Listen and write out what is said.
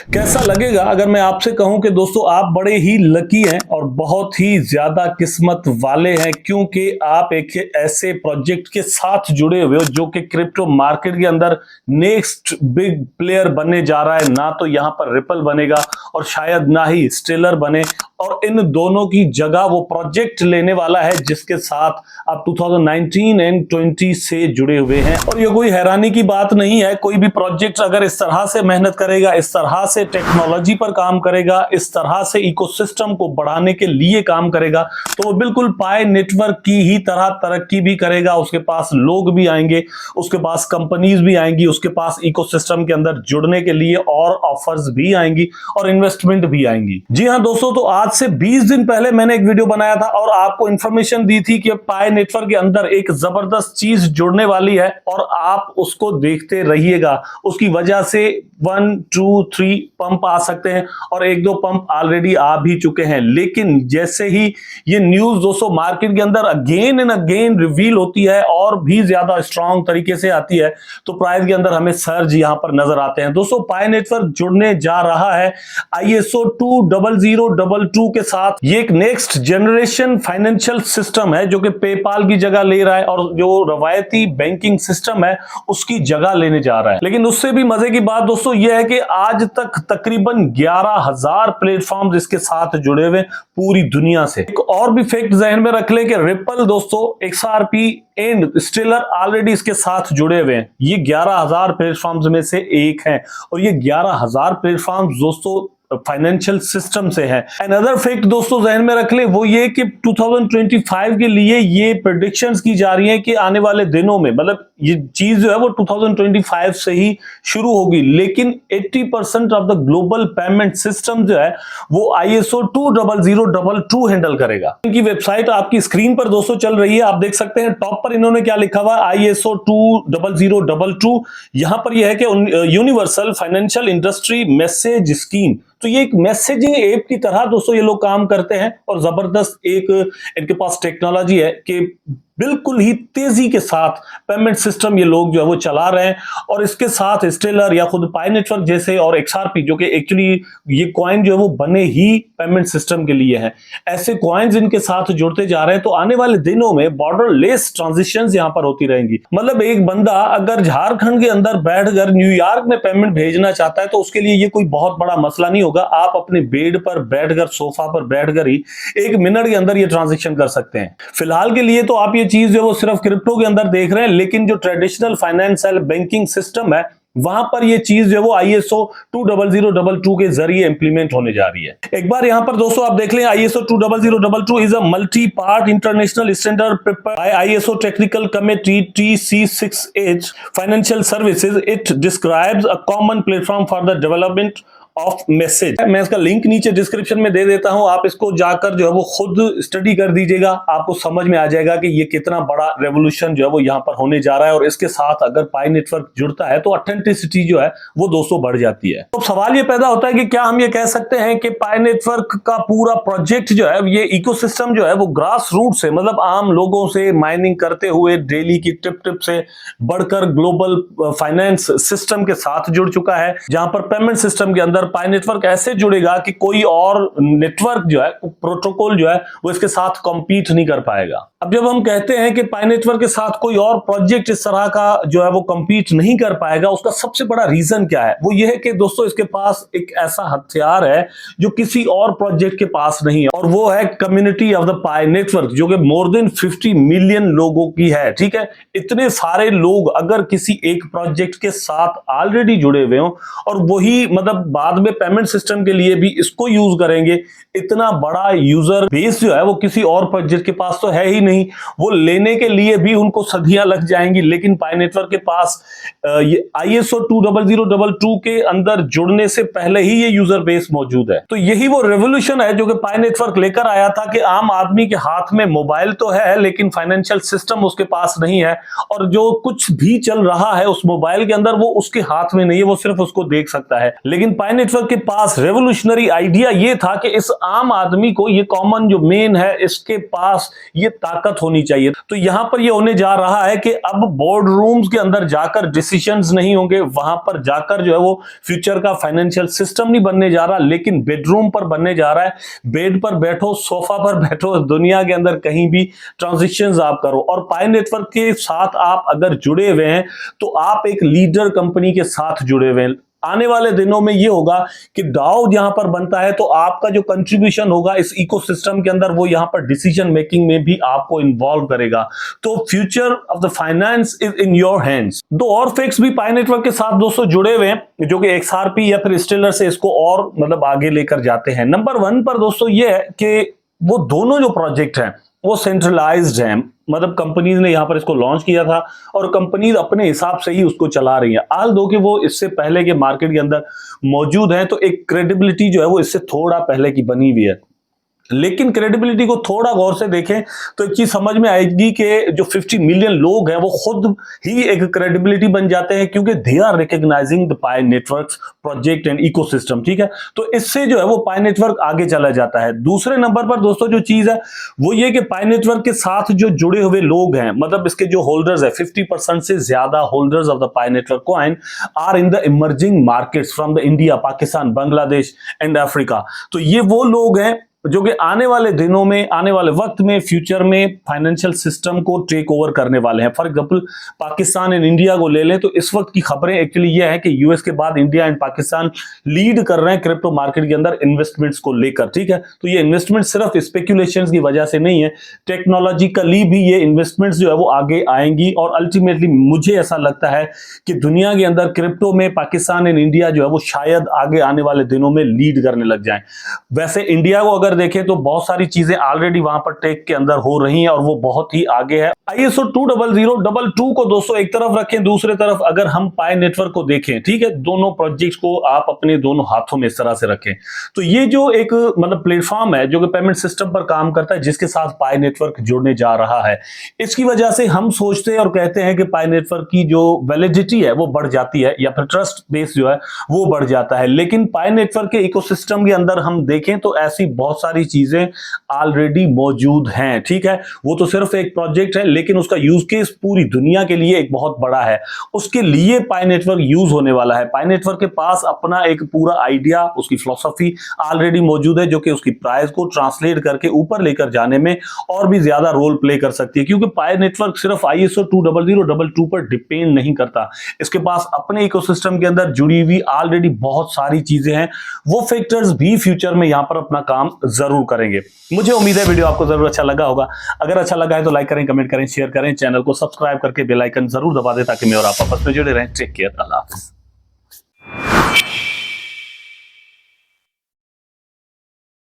कैसा लगेगा अगर मैं आपसे कहूं कि दोस्तों आप बड़े ही लकी हैं और बहुत ही ज्यादा किस्मत वाले हैं, क्योंकि आप एक ऐसे प्रोजेक्ट के साथ जुड़े हुए हो जो कि क्रिप्टो मार्केट के अंदर नेक्स्ट बिग प्लेयर बनने जा रहा है। ना तो यहां पर रिपल बनेगा और शायद ना ही स्टेलर बने, और इन दोनों की जगह वो प्रोजेक्ट लेने वाला है जिसके साथ आप 2019 एंड 20 से जुड़े हुए हैं। और ये कोई हैरानी की बात नहीं है, कोई भी प्रोजेक्ट अगर इस तरह से मेहनत करेगा, इस तरह से टेक्नोलॉजी पर काम करेगा, इस तरह से इकोसिस्टम को बढ़ाने के लिए काम करेगा, तो वो बिल्कुल पाई नेटवर्क की ही तरह तरक्की भी करेगा। उसके पास लोग भी आएंगे, उसके पास कंपनीज भी आएंगी, उसके पास इकोसिस्टम के अंदर जुड़ने के लिए और ऑफर्स भी आएंगी और इन्वेस्टमेंट भी आएंगी। जी हाँ दोस्तों, तो आज से 20 दिन पहले मैंने एक वीडियो बनाया था और आपको इंफॉर्मेशन दी थी कि पाई नेटवर्क के अंदर एक जबरदस्त चीज जुड़ने वाली है और आप उसको देखते रहिएगा। उसकी वजह से 1 2 3 पंप आ सकते हैं और 1-2 पंप ऑलरेडी आ भी चुके हैं। लेकिन जैसे ही ये न्यूज दोस्तों मार्केट के अंदर अगेन एंड अगेन रिवील होती है और भी ज्यादा स्ट्रांग तरीके से आती है, तो प्राइस के अंदर हमें सर्ज यहां पर नजर आते हैं। दोस्तों पाई नेटवर्क जुड़ने जा रहा है ISO 20022 के साथ। ये एक नेक्स्ट जनरेशन फाइनेंशियल सिस्टम है जो कि पेपाल की जगह ले रहा है और जो रवायती बैंकिंग सिस्टम है उसकी जगह लेने जा रहा है। लेकिन उससे भी मजे की बात दोस्तों यह है कि आज तक तकरीबन 11,000 प्लेटफॉर्म्स इसके साथ जुड़े हुए पूरी दुनिया से। एक और भी फैक्ट जहन में रख ले कि रिपल दोस्तों, XRP एंड स्टेलर ऑलरेडी इसके साथ जुड़े हुए हैं। ये 11,000 प्लेटफॉर्म्स में से एक है और ये 11,000 प्लेटफॉर्म्स दोस्तों फाइनेंशियल सिस्टम से है। अनदर फैक्ट दोस्तों जहन में रख ले वो ये कि 2025 के लिए ये प्रेडिक्शंस की जा रही है कि आने वाले दिनों में, मतलब ये चीज जो है वो 2025 से ही शुरू होगी, लेकिन 80% of the global payment system जो है वो ISO 20022 हैंडल करेगा। इनकी वेबसाइट आपकी स्क्रीन पर दोस्तों चल रही है, आप देख सकते हैं। टॉप पर इन्होंने क्या लिखा हुआ है, ISO 20022। यहां पर यह है कि universal financial industry message scheme. तो ये एक मैसेजिंग ऐप की तरह दोस्तों ये लोग काम करते हैं और जबरदस्त एक इनके पास टेक्नोलॉजी है कि बिल्कुल ही तेजी के साथ पेमेंट सिस्टम ये लोग जो है वो चला रहे हैं। और इसके साथ स्टेलर या खुद पाई नेटवर्क जैसे और XRP जो कि एक्चुअली ये कॉइन जो है वो बने ही पेमेंट सिस्टम के लिए है, ऐसे कॉइन्स इनके साथ जुड़ते जा रहे हैं। तो आने वाले दिनों में बॉर्डरलेस ट्रांजिशंस यहां पर होती रहेंगी। मतलब एक बंदा अगर झारखंड के अंदर बैठकर न्यूयॉर्क में पेमेंट भेजना चाहता है तो उसके लिए ये कोई बहुत बड़ा मसला नहीं होगा। आप अपने बेड पर बैठकर, सोफा पर बैठकर ही 1 मिनट के अंदर ये ट्रांजेक्शन कर सकते हैं। फिलहाल के लिए तो आप ये चीज जो वो सिर्फ क्रिप्टो के अंदर देख रहे हैं, लेकिन जो ट्रेडिशनल फाइनेंशियल बैंकिंग सिस्टम है वहां पर ये चीज जो वो ISO 20022 के जरिए इंप्लीमेंट होने जा रही है। एक बार यहां पर दोस्तों आप देख लें, ISO 20022 is a multi part international standard prepared by ISO technical committee TC6H financial services. It describes a common platform for the development of message. मैं इसका लिंक नीचे डिस्क्रिप्शन में दे देता हूं, आप इसको जाकर जो है वो खुद स्टडी कर दीजिएगा, आपको समझ में आ जाएगा कि ये कितना बड़ा रेवोल्यूशन जो है वो यहां पर होने जा रहा है। और इसके साथ अगर पाई नेटवर्क जुड़ता है तो ऑथेंटिसिटी जो है वो दोस्तों बढ़ जाती है। तो सवाल ये पैदा होता है कि क्या हम ये कह सकते हैं कि पाई नेटवर्क का पूरा प्रोजेक्ट जो है, ये इकोसिस्टम जो है वो ग्रास रूट से, मतलब आम लोगों से माइनिंग करते हुए डेली की टिप से बढ़कर ग्लोबल फाइनेंस सिस्टम के साथ जुड़ चुका है, जहां पर पेमेंट सिस्टम के अंदर पाई नेटवर्क ऐसे जुड़ेगा कि कोई और नेटवर्क जो है, प्रोटोकॉल जो है वो इसके साथ कॉम्पीट नहीं कर पाएगा। अब जब हम कहते हैं कि पाई नेटवर्क के साथ कोई और प्रोजेक्ट इस तरह का जो है वो कम्पीट नहीं कर पाएगा, उसका सबसे बड़ा रीजन क्या है? वो ये है कि दोस्तों इसके पास एक ऐसा हथियार है जो किसी और प्रोजेक्ट के पास नहीं है, और वो है community of the Pi network, जो कि मोर देन 50 मिलियन लोगों की है। ठीक है, इतने सारे लोग अगर किसी एक प्रोजेक्ट के साथ ऑलरेडी जुड़े हुए हो और वही मतलब बाद में पेमेंट सिस्टम के लिए भी इसको यूज करेंगे, इतना बड़ा यूजर बेस जो है वो किसी और प्रोजेक्ट के पास तो है ही नहीं। वो लेने के लिए भी उनको सदियां लग जाएंगी, लेकिन पाई नेटवर्क के पास ये ISO 20022 के अंदर जुड़ने से पहले ही ये यूजर बेस मौजूद है। तो यही वो रेवोल्यूशन है जो कि पाई नेटवर्क लेकर आया था कि आम आदमी के हाथ में मोबाइल तो है लेकिन फाइनेंशियल सिस्टम उसके पास नहीं है, और जो कुछ भी चल रहा है उस मोबाइल के अंदर वो उसके हाथ में नहीं है, वो सिर्फ उसको देख सकता है। लेकिन पाई नेटवर्क के पास रेवोल्यूशनरी आइडिया ये था कि इस आम आदमी को, ये कॉमन जो मेन है, इसके पास ये ताकत ताकत होनी चाहिए। तो यहां पर ये होने जा रहा है कि अब बोर्ड रूम्स के अंदर जाकर डिसीजंस नहीं होंगे, वहां पर जाकर जो है वो फ्यूचर का फाइनेंशियल सिस्टम नहीं बनने जा रहा, लेकिन बेडरूम पर बनने जा रहा है। बेड पर बैठो, सोफा पर बैठो, दुनिया के अंदर कहीं भी ट्रांजिशंस आप करो। और पाई नेटवर्क के साथ आप अगर जुड़े हुए हैं तो आप एक लीडर कंपनी के साथ जुड़े हुए हैं। आने वाले दिनों में ये होगा कि डाओ यहां पर बनता है तो आपका जो कंट्रीब्यूशन होगा इस इकोसिस्टम के अंदर वो यहां पर डिसीजन मेकिंग में भी आपको इन्वॉल्व करेगा। तो future of the finance is in your hands. दो और फेक्स भी पाई नेटवर्क के साथ दोस्तों जुड़े हुए हैं जो कि एक्सआरपी या फिर स्टेलर से इसको और मतलब आगे लेकर जाते हैं। नंबर 1 पर दोस्तों ये है कि वो दोनों जो प्रोजेक्ट हैं वो सेंट्रलाइज्ड हैं, मतलब कंपनीज ने यहां पर इसको लॉन्च किया था और कंपनीज अपने हिसाब से ही उसको चला रही हैं। आल दो कि वो इससे पहले के मार्केट के अंदर मौजूद है तो एक क्रेडिबिलिटी जो है वो इससे थोड़ा पहले की बनी हुई है। लेकिन क्रेडिबिलिटी को थोड़ा गौर से देखें तो एक चीज समझ में आएगी कि जो 50 मिलियन लोग हैं वो खुद ही एक क्रेडिबिलिटी बन जाते हैं क्योंकि they are recognizing the Pi Networks project and ecosystem. ठीक है, तो इससे जो है वो पाई नेटवर्क आगे चला जाता है। दूसरे नंबर पर दोस्तों जो चीज है वो ये कि पाई नेटवर्क के साथ जो जुड़े हुए लोग हैं, मतलब इसके जो होल्डर्स है 50% से ज्यादा holders of the Pi network coin are in the emerging markets from the India, Pakistan, Bangladesh and Africa. तो ये वो लोग हैं जो कि आने वाले दिनों में, आने वाले वक्त में, फ्यूचर में फाइनेंशियल सिस्टम को टेक ओवर करने वाले हैं। For example Pakistan and India को ले लें तो इस वक्त की खबरें एक्चुअली ये है कि यूएस के बाद इंडिया एंड पाकिस्तान लीड कर रहे हैं क्रिप्टो मार्केट के अंदर इन्वेस्टमेंट्स को लेकर। ठीक है, तो ये इन्वेस्टमेंट सिर्फ स्पेक्यूलेशंस की वजह से नहीं है, टेक्नोलॉजिकली भी ये इन्वेस्टमेंट्स जो है वो आगे आएंगी और अल्टीमेटली मुझे ऐसा लगता है कि दुनिया के अंदर क्रिप्टो में पाकिस्तान एंड इंडिया जो है वो शायद आगे आने वाले दिनों में लीड करने लग जाएं। वैसे इंडिया को अगर देखें तो बहुत सारी चीजें ऑलरेडी वहां पर टेक के अंदर हो रही हैं और वो बहुत ही आगे है। ISO 20022 को दोस्तों एक तरफ रखें, दूसरे तरफ अगर हम पाई नेटवर्क को देखें, ठीक है, दोनों प्रोजेक्ट्स को आप अपने दोनों हाथों में इस तरह से रखें तो ये जो एक मतलब प्लेटफॉर्म है जो कि पेमेंट सिस्टम पर काम करता है जिसके साथ पाई नेटवर्क जुड़ने जा रहा है, इसकी वजह से हम सोचते हैं और कहते हैं कि पाई नेटवर्क की जो वैलिडिटी है वो बढ़ जाती है या फिर ट्रस्ट बेस जो है वो बढ़ जाता है। लेकिन पाई नेटवर्क के इकोसिस्टम के अंदर हम देखें तो ऐसी बहुत सारी चीजें ऑलरेडी मौजूद हैं। ठीक है, वो तो सिर्फ एक प्रोजेक्ट है लेकिन उसका यूज केस पूरी दुनिया के लिए एक बहुत बड़ा है, उसके लिए पाई नेटवर्क यूज होने वाला है। पाई नेटवर्क के पास अपना एक पूरा आइडिया, उसकी फिलॉसफी ऑलरेडी मौजूद है जो कि उसकी प्राइस को ट्रांसलेट करके ऊपर लेकर जाने में और भी ज्यादा रोल प्ले कर सकती है, क्योंकि पाई नेटवर्क सिर्फ ISO 20022 पर डिपेंड नहीं करता, इसके पास अपने इकोसिस्टम के अंदर जुड़ी हुई ऑलरेडी बहुत सारी चीजें हैं। वो फैक्टर्स भी फ्यूचर में यहां पर अपना काम जरूर करेंगे। मुझे उम्मीद है वीडियो आपको जरूर अच्छा लगा होगा। अगर अच्छा लगा है तो लाइक करें, कमेंट करें, शेयर करें, चैनल को सब्सक्राइब करके बेल आइकन जरूर दबा दें ताकि मैं और आप आपस में जुड़े रहें। टेक केयर, अल्लाह हाफिज़।